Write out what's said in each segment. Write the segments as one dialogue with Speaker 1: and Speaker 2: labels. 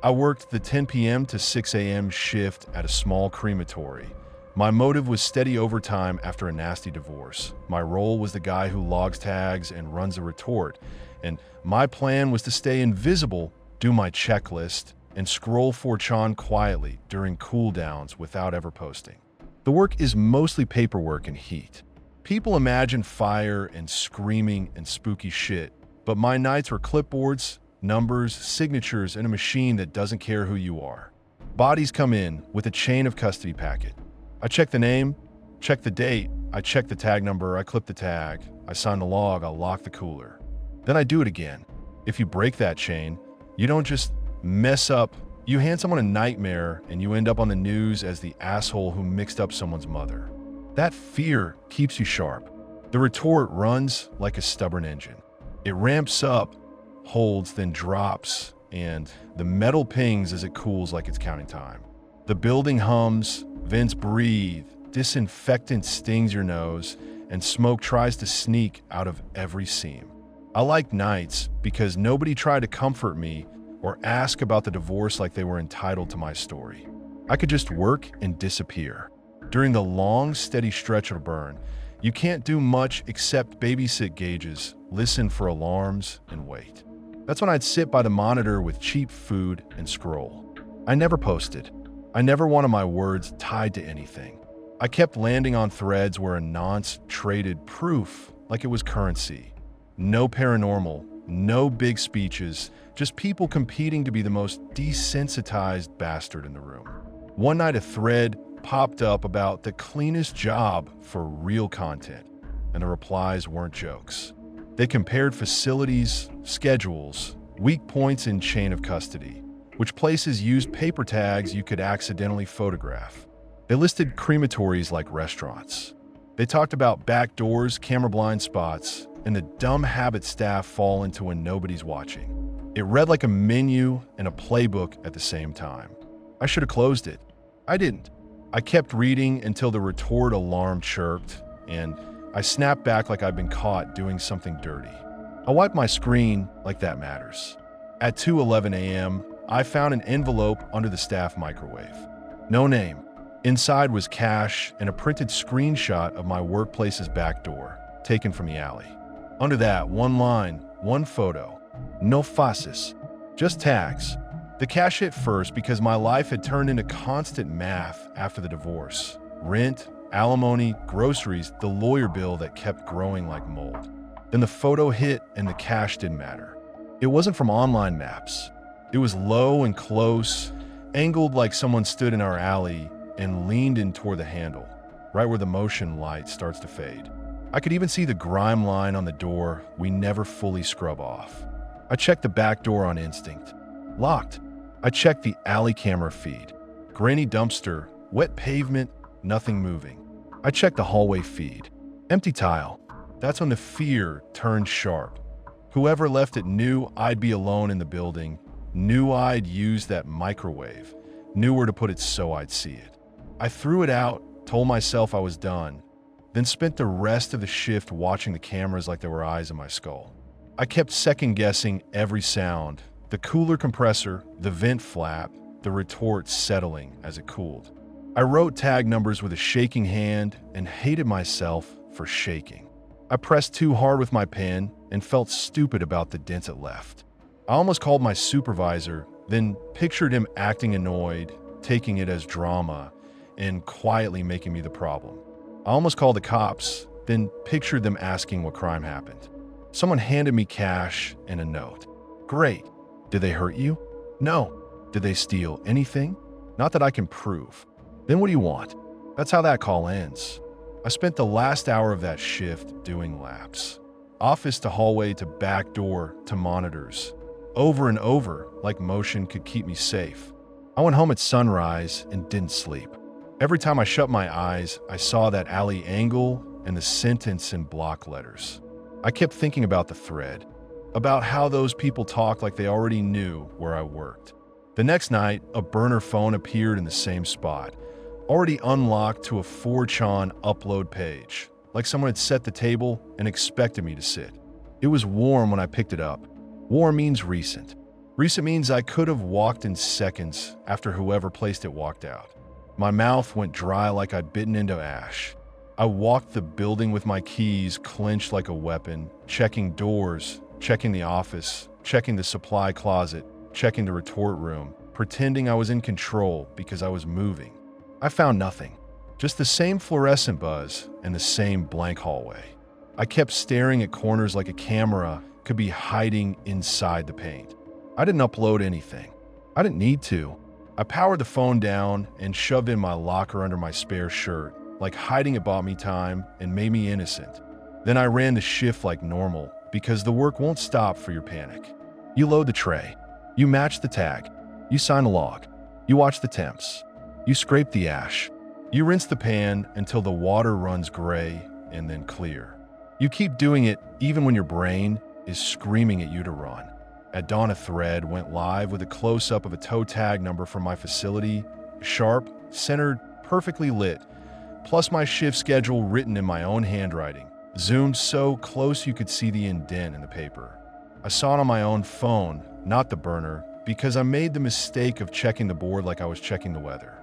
Speaker 1: I worked the 10 p.m. to 6 a.m. shift at a small crematory. My motive was steady overtime after a nasty divorce. My role was the guy who logs tags and runs a retort, and my plan was to stay invisible, do my checklist, and scroll 4chan quietly during cooldowns without ever posting. The work is mostly paperwork and heat. People imagine fire and screaming and spooky shit, but my nights were clipboards, numbers, signatures, and a machine that doesn't care who you are. Bodies come in with a chain of custody packet. I check the name, check the date, I check the tag number, I clip the tag, I sign the log, I'll lock the cooler. Then I do it again. If you break that chain, you don't just mess up, you hand someone a nightmare and you end up on the news as the asshole who mixed up someone's mother. That fear keeps you sharp. The retort runs like a stubborn engine. It ramps up, holds, then drops, and the metal pings as it cools like it's counting time. The building hums, vents breathe, disinfectant stings your nose, and smoke tries to sneak out of every seam. I like nights because nobody tried to comfort me or ask about the divorce like they were entitled to my story. I could just work and disappear. During the long, steady stretch of burn, you can't do much except babysit gauges, listen for alarms, and wait. That's when I'd sit by the monitor with cheap food and scroll. I never posted. I never wanted my words tied to anything. I kept landing on threads where a nonce traded proof like it was currency. No paranormal, no big speeches, just people competing to be the most desensitized bastard in the room. One night a thread popped up about the cleanest job for real content, and the replies weren't jokes. They compared facilities, schedules, weak points in chain of custody, which places used paper tags you could accidentally photograph. They listed crematories like restaurants. They talked about back doors, camera blind spots, and the dumb habit staff fall into when nobody's watching. It read like a menu and a playbook at the same time. I should have closed it. I didn't. I kept reading until the retort alarm chirped, and I snapped back like I'd been caught doing something dirty. I wiped my screen like that matters. At 2:11 a.m., I found an envelope under the staff microwave. No name. Inside was cash and a printed screenshot of my workplace's back door, taken from the alley. Under that, one line, one photo. No faces. Just tags. The cash hit first because my life had turned into constant math after the divorce. Rent, alimony, groceries, the lawyer bill that kept growing like mold. Then the photo hit and the cash didn't matter. It wasn't from online maps. It was low and close, angled like someone stood in our alley and leaned in toward the handle, right where the motion light starts to fade. I could even see the grime line on the door we never fully scrub off. I checked the back door on instinct. Locked. I checked the alley camera feed. Grainy dumpster, wet pavement, nothing moving. I checked the hallway feed. Empty tile. That's when the fear turned sharp. Whoever left it knew I'd be alone in the building, knew I'd use that microwave, knew where to put it so I'd see it. I threw it out, told myself I was done, then spent the rest of the shift watching the cameras like there were eyes in my skull. I kept second-guessing every sound, the cooler compressor, the vent flap, the retort settling as it cooled. I wrote tag numbers with a shaking hand and hated myself for shaking. I pressed too hard with my pen and felt stupid about the dents it left. I almost called my supervisor, then pictured him acting annoyed, taking it as drama, and quietly making me the problem. I almost called the cops, then pictured them asking what crime happened. Someone handed me cash and a note. Great. Did they hurt you? No. Did they steal anything? Not that I can prove. Then what do you want? That's how that call ends. I spent the last hour of that shift doing laps. Office to hallway to back door to monitors. Over and over, like motion could keep me safe. I went home at sunrise and didn't sleep. Every time I shut my eyes, I saw that alley angle and the sentence in block letters. I kept thinking about the thread, about how those people talk like they already knew where I worked. The next night, a burner phone appeared in the same spot, already unlocked to a 4chan upload page, like someone had set the table and expected me to sit. It was warm when I picked it up. Warm means recent. Recent means I could have walked in seconds after whoever placed it walked out. My mouth went dry like I'd bitten into ash. I walked the building with my keys clenched like a weapon, checking doors, checking the office, checking the supply closet, checking the retort room, pretending I was in control because I was moving. I found nothing, just the same fluorescent buzz and the same blank hallway. I kept staring at corners like a camera could be hiding inside the paint. I didn't upload anything. I didn't need to. I powered the phone down and shoved in my locker under my spare shirt, like hiding it bought me time and made me innocent. Then I ran the shift like normal, because the work won't stop for your panic. You load the tray. You match the tag. You sign a log. You watch the temps. You scrape the ash. You rinse the pan until the water runs gray and then clear. You keep doing it even when your brain is screaming at you to run. At dawn, a thread went live with a close-up of a toe tag number from my facility, sharp, centered, perfectly lit, plus my shift schedule written in my own handwriting, zoomed so close you could see the indent in the paper. I saw it on my own phone, not the burner, because I made the mistake of checking the board like I was checking the weather.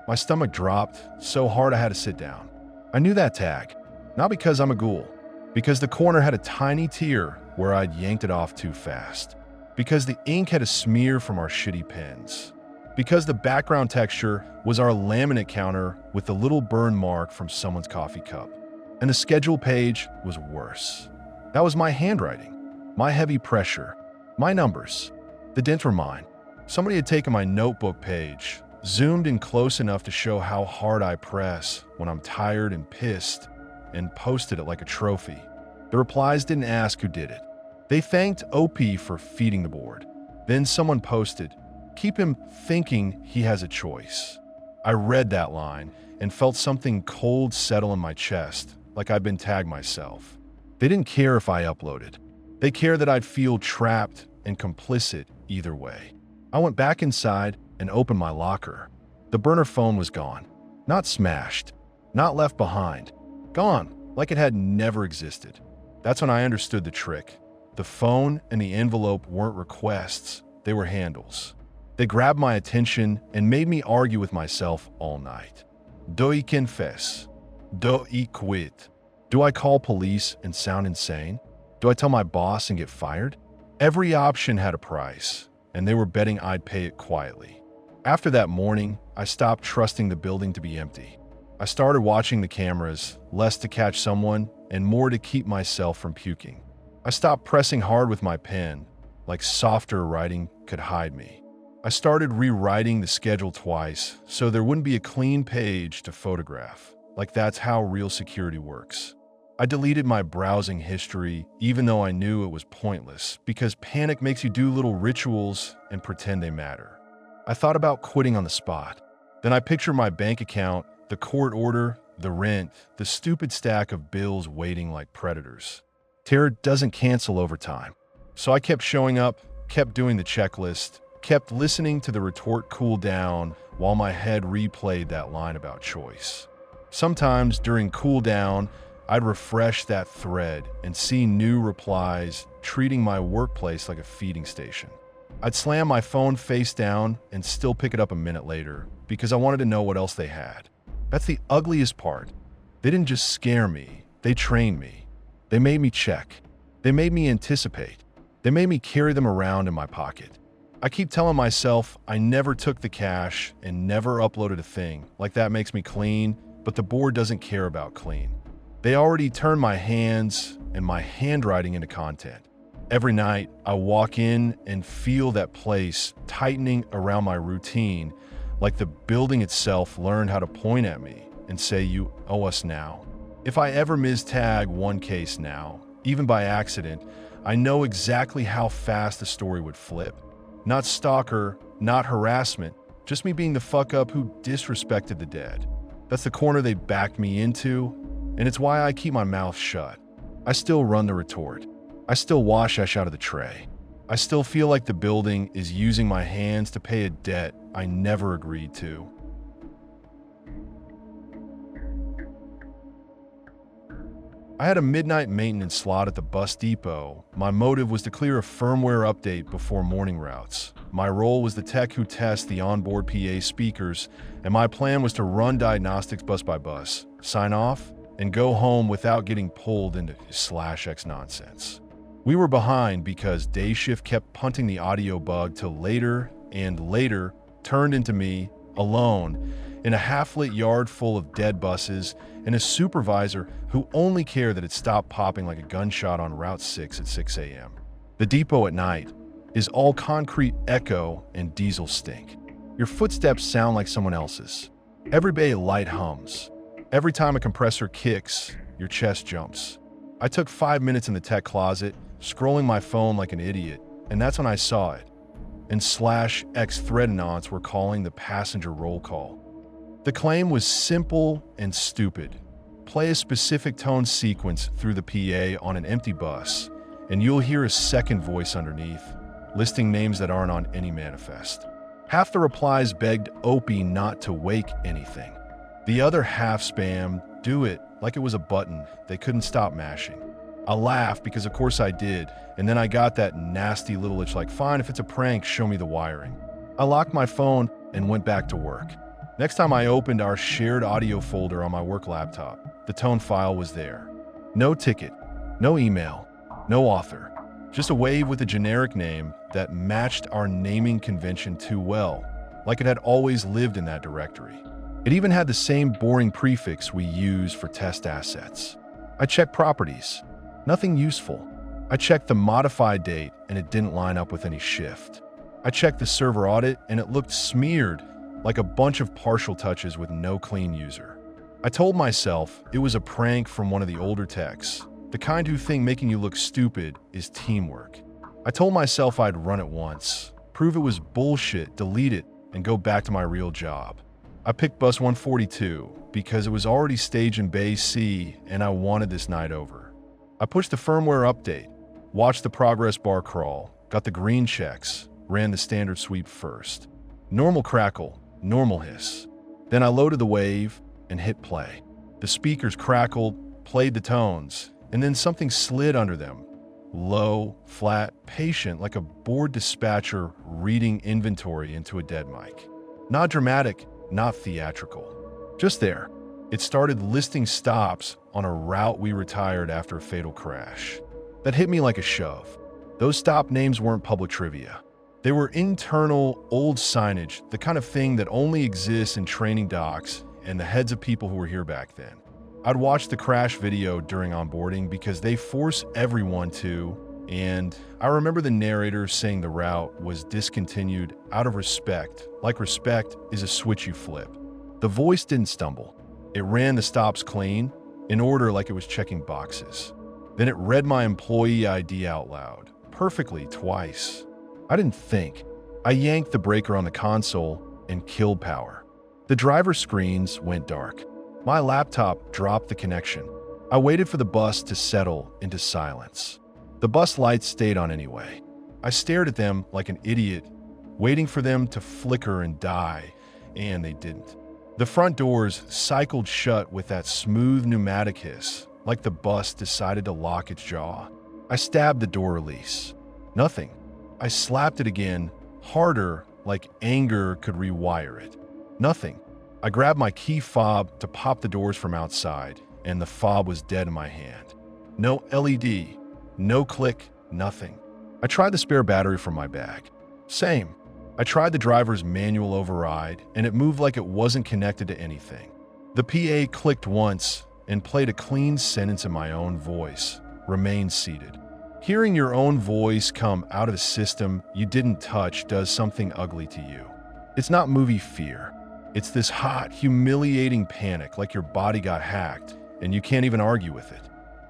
Speaker 1: My stomach dropped so hard I had to sit down. I knew that tag, not because I'm a ghoul, because the corner had a tiny tear where I'd yanked it off too fast. Because the ink had a smear from our shitty pens. Because the background texture was our laminate counter with a little burn mark from someone's coffee cup. And the schedule page was worse. That was my handwriting, my heavy pressure, my numbers. The dents were mine. Somebody had taken my notebook page, zoomed in close enough to show how hard I press when I'm tired and pissed, and posted it like a trophy. The replies didn't ask who did it. They thanked OP for feeding the board. Then someone posted, "Keep him thinking he has a choice." I read that line and felt something cold settle in my chest, like I'd been tagged myself. They didn't care if I uploaded. They cared that I'd feel trapped and complicit either way. I went back inside and opened my locker. The burner phone was gone. Not smashed. Not left behind. Gone, like it had never existed. That's when I understood the trick. The phone and the envelope weren't requests, they were handles. They grabbed my attention and made me argue with myself all night. Do I confess? Do I quit? Do I call police and sound insane? Do I tell my boss and get fired? Every option had a price, and they were betting I'd pay it quietly. After that morning, I stopped trusting the building to be empty. I started watching the cameras, less to catch someone and more to keep myself from puking. I stopped pressing hard with my pen, like softer writing could hide me. I started rewriting the schedule twice so there wouldn't be a clean page to photograph, like that's how real security works. I deleted my browsing history even though I knew it was pointless because panic makes you do little rituals and pretend they matter. I thought about quitting on the spot. Then I pictured my bank account, the court order, the rent, the stupid stack of bills waiting like predators. Terror doesn't cancel over time. So I kept showing up, kept doing the checklist, kept listening to the retort cool down while my head replayed that line about choice. Sometimes during cool down, I'd refresh that thread and see new replies, treating my workplace like a feeding station. I'd slam my phone face down and still pick it up a minute later because I wanted to know what else they had. That's the ugliest part. They didn't just scare me, they trained me. They made me check. They made me anticipate. They made me carry them around in my pocket. I keep telling myself I never took the cash and never uploaded a thing, like that makes me clean, but the board doesn't care about clean. They already turned my hands and my handwriting into content. Every night, I walk in and feel that place tightening around my routine, like the building itself learned how to point at me and say, "You owe us now." If I ever mistag one case now, even by accident, I know exactly how fast the story would flip. Not stalker, not harassment, just me being the fuck up who disrespected the dead. That's the corner they backed me into, and it's why I keep my mouth shut. I still run the retort. I still wash ash out of the tray. I still feel like the building is using my hands to pay a debt I never agreed to. I had a midnight maintenance slot at the bus depot. My motive was to clear a firmware update before morning routes. My role was the tech who tests the onboard PA speakers, and my plan was to run diagnostics bus by bus, sign off, and go home without getting pulled into /X nonsense. We were behind because day shift kept punting the audio bug till later and later turned into me, alone, in a half-lit yard full of dead buses and a supervisor who only cared that it stopped popping like a gunshot on Route 6 at 6 a.m. The depot at night is all concrete echo and diesel stink. Your footsteps sound like someone else's. Every bay a light hums. Every time a compressor kicks, your chest jumps. I took 5 minutes in the tech closet, scrolling my phone like an idiot, and that's when I saw it. And /X thread anons were calling the passenger roll call. The claim was simple and stupid. Play a specific tone sequence through the PA on an empty bus, and you'll hear a second voice underneath, listing names that aren't on any manifest. Half the replies begged Opie not to wake anything. The other half spammed, do it, like it was a button they couldn't stop mashing. I laughed because of course I did, and then I got that nasty little itch like, fine, if it's a prank, show me the wiring. I locked my phone and went back to work. Next time I opened our shared audio folder on my work laptop, the tone file was there. No ticket, no email, no author. Just a wave with a generic name that matched our naming convention too well, like it had always lived in that directory. It even had the same boring prefix we use for test assets. I checked properties. Nothing useful. I checked the modified date and it didn't line up with any shift. I checked the server audit and it looked smeared like a bunch of partial touches with no clean user. I told myself it was a prank from one of the older techs, the kind who think making you look stupid is teamwork. I told myself I'd run it once, prove it was bullshit, delete it, and go back to my real job. I picked bus 142 because it was already staged in Bay C and I wanted this night over. I pushed the firmware update, watched the progress bar crawl, got the green checks, ran the standard sweep first. Normal crackle, normal hiss. Then I loaded the wave and hit play. The speakers crackled, played the tones, and then something slid under them. Low, flat, patient, like a bored dispatcher reading inventory into a dead mic. Not dramatic, not theatrical. Just there. It started listing stops on a route we retired after a fatal crash. That hit me like a shove. Those stop names weren't public trivia. They were internal, old signage, the kind of thing that only exists in training docs and the heads of people who were here back then. I'd watch the crash video during onboarding because they force everyone to, and I remember the narrator saying the route was discontinued out of respect, like respect is a switch you flip. The voice didn't stumble. It ran the stops clean, in order like it was checking boxes. Then it read my employee ID out loud, perfectly twice. I didn't think. I yanked the breaker on the console and killed power. The driver's screens went dark. My laptop dropped the connection. I waited for the bus to settle into silence. The bus lights stayed on anyway. I stared at them like an idiot, waiting for them to flicker and die, and they didn't. The front doors cycled shut with that smooth pneumatic hiss, like the bus decided to lock its jaw. I stabbed the door release. Nothing. I slapped it again, harder, like anger could rewire it. Nothing. I grabbed my key fob to pop the doors from outside, and the fob was dead in my hand. No LED, no click, nothing. I tried the spare battery from my bag. Same. I tried the driver's manual override, and it moved like it wasn't connected to anything. The PA clicked once and played a clean sentence in my own voice. Remain seated. Hearing your own voice come out of a system you didn't touch does something ugly to you. It's not movie fear. It's this hot, humiliating panic like your body got hacked and you can't even argue with it.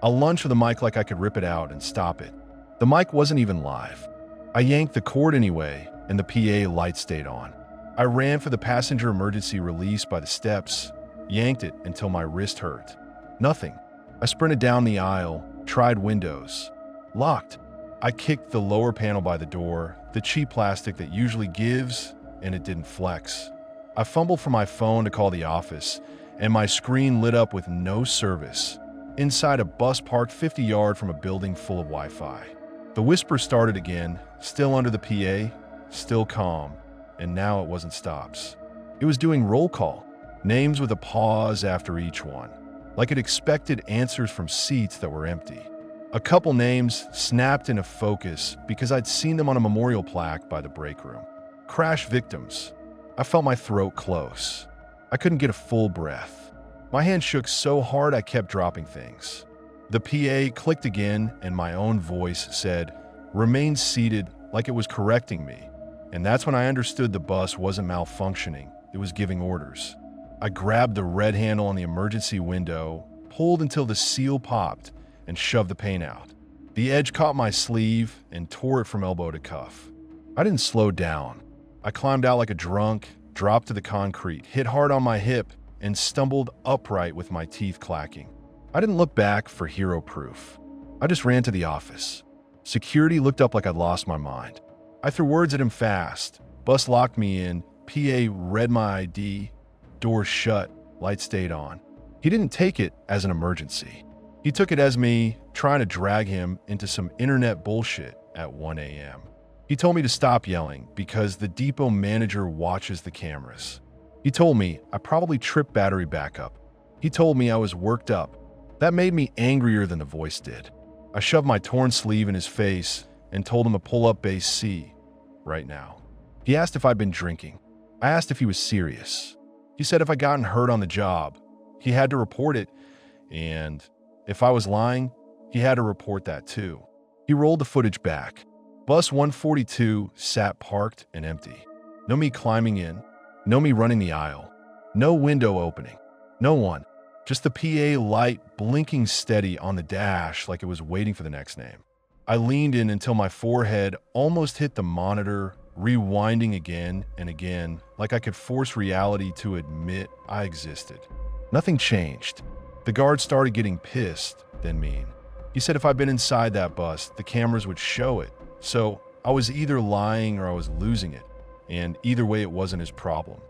Speaker 1: I lunged for the mic like I could rip it out and stop it. The mic wasn't even live. I yanked the cord anyway and the PA light stayed on. I ran for the passenger emergency release by the steps, yanked it until my wrist hurt. Nothing. I sprinted down the aisle, tried windows. Locked. I kicked the lower panel by the door, the cheap plastic that usually gives, and it didn't flex. I fumbled for my phone to call the office, and my screen lit up with no service. inside a bus parked 50 yards from a building full of Wi-Fi. The whisper started again, still under the PA, still calm, and now it wasn't stops. It was doing roll call, names with a pause after each one, like it expected answers from seats that were empty. A couple names snapped into focus because I'd seen them on a memorial plaque by the break room. Crash victims. I felt my throat close. I couldn't get a full breath. My hand shook so hard I kept dropping things. The PA clicked again and my own voice said, "Remain seated," like it was correcting me. And that's when I understood the bus wasn't malfunctioning, it was giving orders. I grabbed the red handle on the emergency window, pulled until the seal popped, and shoved the paint out. The edge caught my sleeve and tore it from elbow to cuff. I didn't slow down. I climbed out like a drunk, dropped to the concrete, hit hard on my hip, and stumbled upright with my teeth clacking. I didn't look back for hero proof. I just ran to the office. Security looked up like I'd lost my mind. I threw words at him fast. Bus locked me in. PA read my ID. Doors shut. Lights stayed on. He didn't take it as an emergency. He took it as me trying to drag him into some internet bullshit at 1 a.m. He told me to stop yelling because the depot manager watches the cameras. He told me I probably tripped battery backup. He told me I was worked up. That made me angrier than the voice did. I shoved my torn sleeve in his face and told him to pull up base C right now. He asked if I'd been drinking. I asked if he was serious. He said if I gotten hurt on the job, he had to report it, and if I was lying, he had to report that too. He rolled the footage back. Bus 142 sat parked and empty. No me climbing in, no me running the aisle, no window opening, no one. Just the PA light blinking steady on the dash like it was waiting for the next name. I leaned in until my forehead almost hit the monitor, rewinding again and again, like I could force reality to admit I existed. Nothing changed. The guard started getting pissed, then mean. He said if I'd been inside that bus, the cameras would show it. So I was either lying or I was losing it, and either way it wasn't his problem.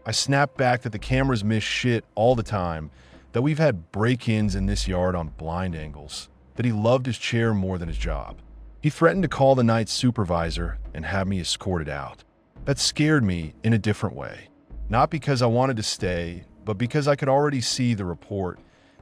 Speaker 1: I snapped back that the cameras miss shit all the time, that we've had break-ins in this yard on blind angles, that he loved his chair more than his job. He threatened to call the night supervisor and have me escorted out. That scared me in a different way. Not because I wanted to stay, but because I could already see the report.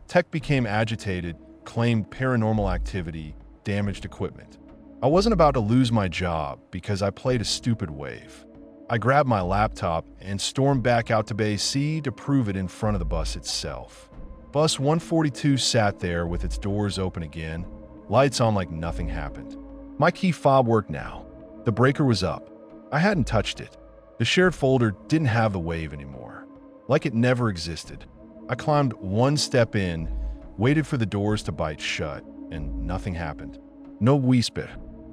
Speaker 1: Tech became agitated, claimed paranormal activity, damaged equipment. I wasn't about to lose my job because I played a stupid wave. I grabbed my laptop and stormed back out to Bay C to prove it in front of the bus itself. Bus 142 sat there with its doors open again, lights on like nothing happened. My key fob worked now. The breaker was up. I hadn't touched it. The shared folder didn't have the wave anymore. Like it never existed. I climbed one step in, waited for the doors to bite shut, and nothing happened. No whisper,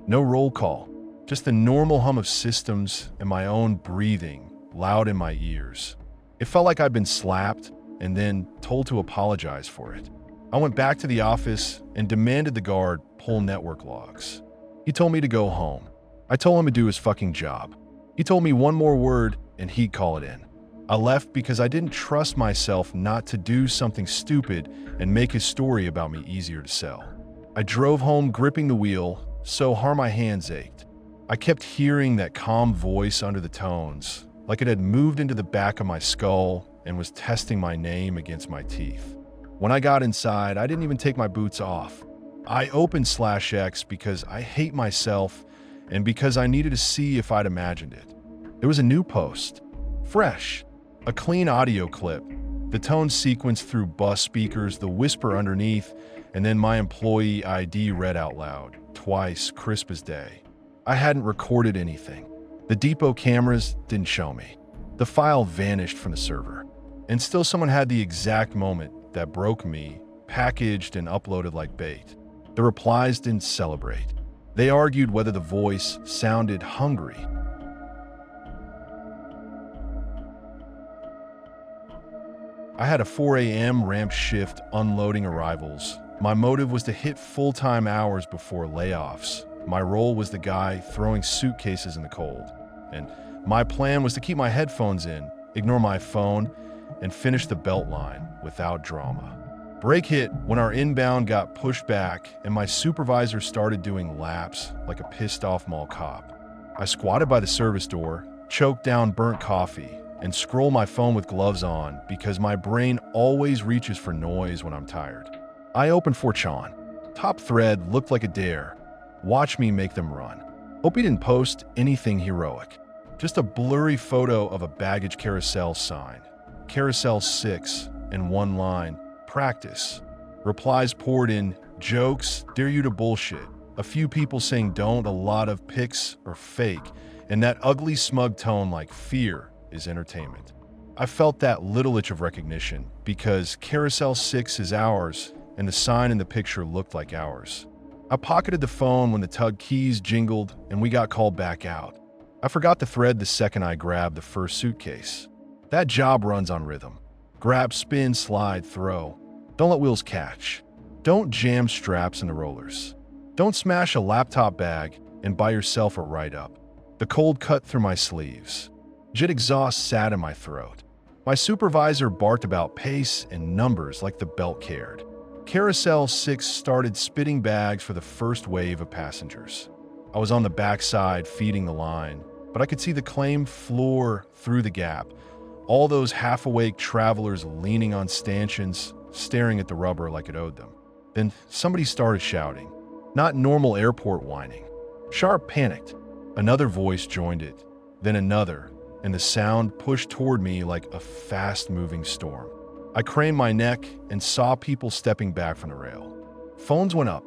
Speaker 1: no roll call, just the normal hum of systems and my own breathing loud in my ears. It felt like I'd been slapped and then told to apologize for it. I went back to the office and demanded the guard pull network logs. He told me to go home. I told him to do his fucking job. He told me one more word and he'd call it in. I left because I didn't trust myself not to do something stupid and make his story about me easier to sell. I drove home gripping the wheel so hard my hands ached. I kept hearing that calm voice under the tones, like it had moved into the back of my skull and was testing my name against my teeth. When I got inside, I didn't even take my boots off. I opened /X because I hate myself and because I needed to see if I'd imagined it. There was a new post. Fresh. A clean audio clip. The tone sequence through bus speakers, the whisper underneath, and then my employee ID read out loud, twice, crisp as day. I hadn't recorded anything. The depot cameras didn't show me. The file vanished from the server. And still someone had the exact moment that broke me, packaged and uploaded like bait. The replies didn't celebrate. They argued whether the voice sounded hungry. I had a 4 a.m. ramp shift unloading arrivals. My motive was to hit full-time hours before layoffs. My role was the guy throwing suitcases in the cold. And my plan was to keep my headphones in, ignore my phone, and finish the belt line without drama. Brake hit when our inbound got pushed back and my supervisor started doing laps like a pissed-off mall cop. I squatted by the service door, choked down burnt coffee, and scroll my phone with gloves on because my brain always reaches for noise when I'm tired. I opened 4chan. Top thread looked like a dare. Watch me make them run. Hope he didn't post anything heroic. Just a blurry photo of a baggage carousel sign. Carousel 6 and one line, practice. Replies poured in, jokes, dare you to bullshit. A few people saying don't, a lot of pics are fake, and that ugly smug tone like fear is entertainment. I felt that little itch of recognition because Carousel 6 is ours and the sign in the picture looked like ours. I pocketed the phone when the tug keys jingled and we got called back out. I forgot the thread the second I grabbed the first suitcase. That job runs on rhythm. Grab, spin, slide, throw. Don't let wheels catch. Don't jam straps in the rollers. Don't smash a laptop bag and buy yourself a write-up. The cold cut through my sleeves. Jet exhaust sat in my throat. My supervisor barked about pace and numbers like the belt cared. Carousel 6 started spitting bags for the first wave of passengers. I was on the backside feeding the line, but I could see the claim floor through the gap. All those half-awake travelers leaning on stanchions, staring at the rubber like it owed them. Then somebody started shouting. Not normal airport whining. Sharp panicked. Another voice joined it, then another, and the sound pushed toward me like a fast-moving storm. I craned my neck and saw people stepping back from the rail. Phones went up.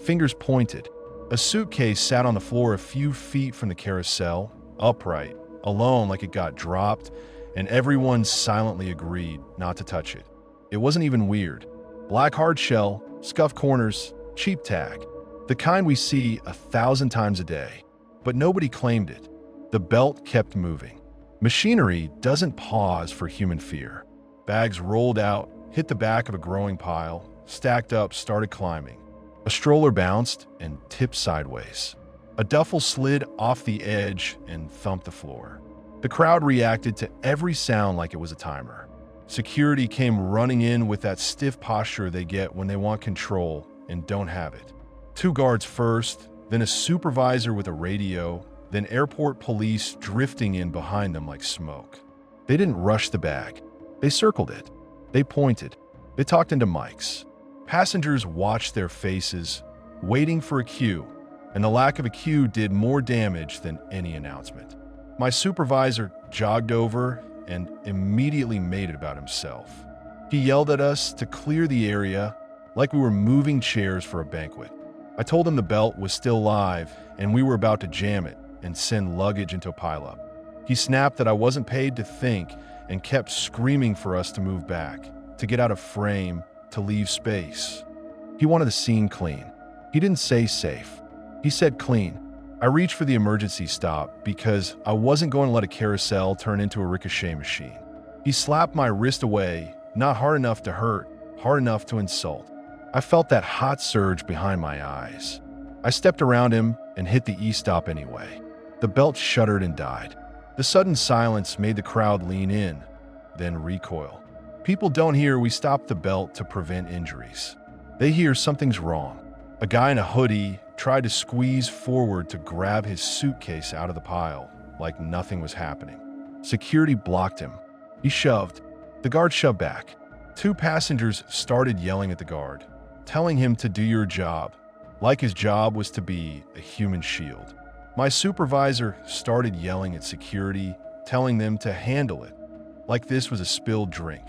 Speaker 1: Fingers pointed. A suitcase sat on the floor a few feet from the carousel, upright, alone like it got dropped, and everyone silently agreed not to touch it. It wasn't even weird. Black hard shell, scuff corners, cheap tag. The kind we see 1,000 times a day. But nobody claimed it. The belt kept moving. Machinery doesn't pause for human fear. Bags rolled out, hit the back of a growing pile, stacked up, started climbing. A stroller bounced and tipped sideways. A duffel slid off the edge and thumped the floor. The crowd reacted to every sound like it was a timer. Security came running in with that stiff posture they get when they want control and don't have it. 2 guards first, then a supervisor with a radio, then airport police drifting in behind them like smoke. They didn't rush the bag. They circled it. They pointed. They talked into mics. Passengers watched their faces, waiting for a cue, and the lack of a cue did more damage than any announcement. My supervisor jogged over and immediately made it about himself. He yelled at us to clear the area like we were moving chairs for a banquet. I told him the belt was still live and we were about to jam it and send luggage into a pileup. He snapped that I wasn't paid to think and kept screaming for us to move back, to get out of frame, to leave space. He wanted the scene clean. He didn't say safe. He said clean. I reached for the emergency stop because I wasn't going to let a carousel turn into a ricochet machine. He slapped my wrist away, not hard enough to hurt, hard enough to insult. I felt that hot surge behind my eyes. I stepped around him and hit the E-stop anyway. The belt shuddered and died. The sudden silence made the crowd lean in, then recoil. People don't hear we stopped the belt to prevent injuries. They hear something's wrong. A guy in a hoodie tried to squeeze forward to grab his suitcase out of the pile, like nothing was happening. Security blocked him. He shoved. The guard shoved back. 2 passengers started yelling at the guard, telling him to do your job, like his job was to be a human shield. My supervisor started yelling at security, telling them to handle it, like this was a spilled drink.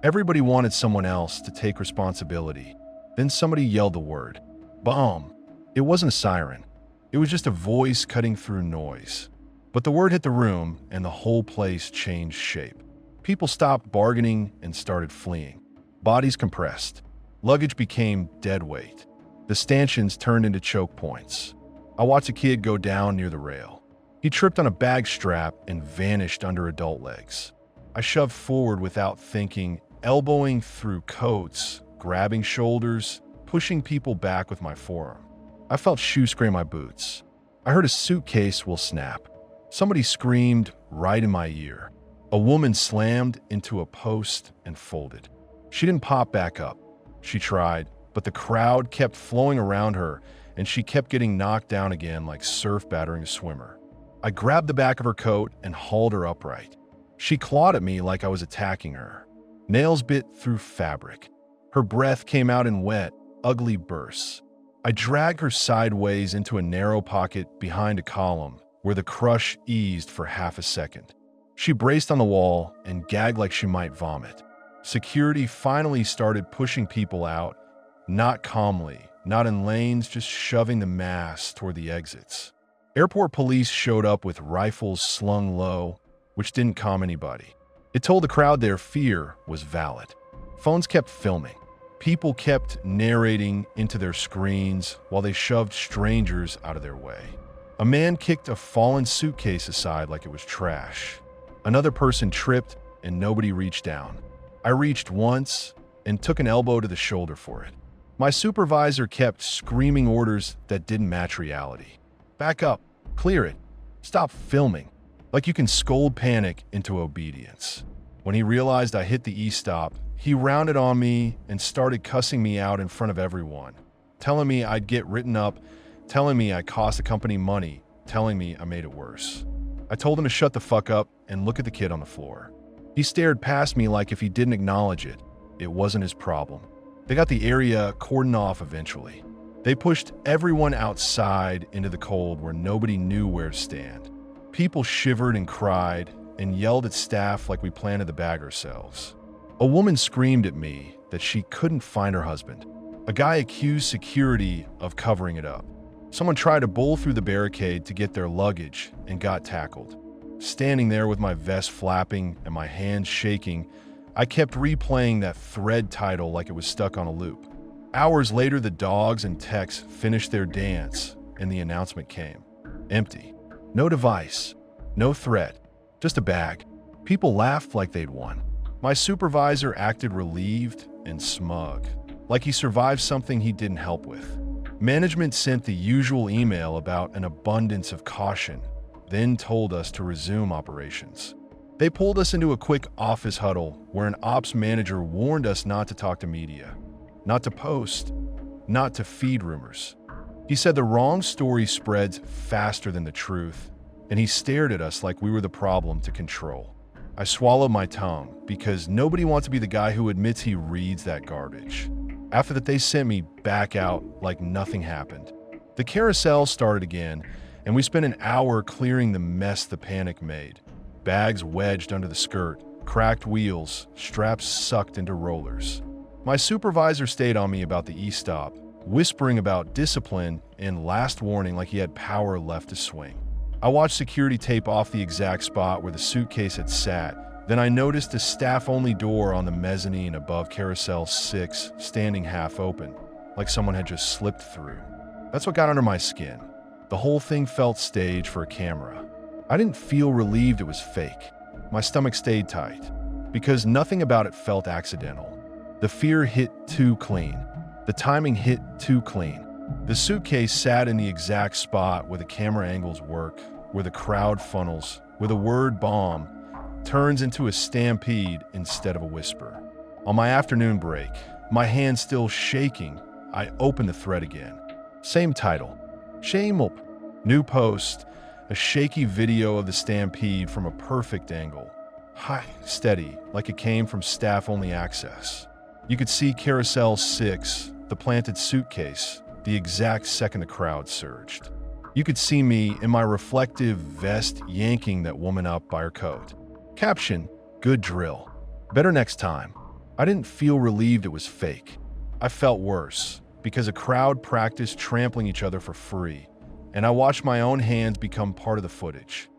Speaker 1: Everybody wanted someone else to take responsibility. Then somebody yelled the word, bomb. It wasn't a siren. It was just a voice cutting through noise. But the word hit the room and the whole place changed shape. People stopped bargaining and started fleeing. Bodies compressed. Luggage became dead weight. The stanchions turned into choke points. I watched a kid go down near the rail. He tripped on a bag strap and vanished under adult legs. I shoved forward without thinking, elbowing through coats, grabbing shoulders, pushing people back with my forearm. I felt shoes scrape my boots. I heard a suitcase will snap. Somebody screamed right in my ear. A woman slammed into a post and folded. She didn't pop back up. She tried, but the crowd kept flowing around her, and she kept getting knocked down again like surf battering a swimmer. I grabbed the back of her coat and hauled her upright. She clawed at me like I was attacking her. Nails bit through fabric. Her breath came out in wet, ugly bursts. I dragged her sideways into a narrow pocket behind a column where the crush eased for half a second. She braced on the wall and gagged like she might vomit. Security finally started pushing people out, not calmly, not in lanes, just shoving the mass toward the exits. Airport police showed up with rifles slung low, which didn't calm anybody. It told the crowd their fear was valid. Phones kept filming. People kept narrating into their screens while they shoved strangers out of their way. A man kicked a fallen suitcase aside like it was trash. Another person tripped and nobody reached down. I reached once and took an elbow to the shoulder for it. My supervisor kept screaming orders that didn't match reality. Back up, clear it, stop filming. Like you can scold panic into obedience. When he realized I hit the E-stop, he rounded on me and started cussing me out in front of everyone, telling me I'd get written up, telling me I cost the company money, telling me I made it worse. I told him to shut the fuck up and look at the kid on the floor. He stared past me like if he didn't acknowledge it, it wasn't his problem. They got the area cordoned off eventually. They pushed everyone outside into the cold where nobody knew where to stand. People shivered and cried and yelled at staff like we planted the bag ourselves. A woman screamed at me that she couldn't find her husband. A guy accused security of covering it up. Someone tried to bowl through the barricade to get their luggage and got tackled. Standing there with my vest flapping and my hands shaking, I kept replaying that thread title like it was stuck on a loop. Hours later, the dogs and techs finished their dance, and the announcement came. Empty. No device. No thread. Just a bag. People laughed like they'd won. My supervisor acted relieved and smug, like he survived something he didn't help with. Management sent the usual email about an abundance of caution, then told us to resume operations. They pulled us into a quick office huddle where an ops manager warned us not to talk to media, not to post, not to feed rumors. He said the wrong story spreads faster than the truth, and he stared at us like we were the problem to control. I swallowed my tongue because nobody wants to be the guy who admits he reads that garbage. After that, they sent me back out like nothing happened. The carousel started again, and we spent an hour clearing the mess the panic made. Bags wedged under the skirt, cracked wheels, straps sucked into rollers. My supervisor stayed on me about the E-stop, whispering about discipline and last warning like he had power left to swing. I watched security tape off the exact spot where the suitcase had sat. Then I noticed a staff-only door on the mezzanine above Carousel 6 standing half open, like someone had just slipped through. That's what got under my skin. The whole thing felt staged for a camera. I didn't feel relieved it was fake. My stomach stayed tight, because nothing about it felt accidental. The fear hit too clean. The timing hit too clean. The suitcase sat in the exact spot where the camera angles work, where the crowd funnels, where the word bomb turns into a stampede instead of a whisper. On my afternoon break, my hand still shaking, I opened the thread again. Same title. Shame up. New post. A shaky video of the stampede from a perfect angle. High, steady, like it came from staff-only access. You could see Carousel 6, the planted suitcase, the exact second the crowd surged. You could see me in my reflective vest yanking that woman up by her coat. Caption, good drill. Better next time. I didn't feel relieved it was fake. I felt worse, because a crowd practiced trampling each other for free, and I watched my own hands become part of the footage.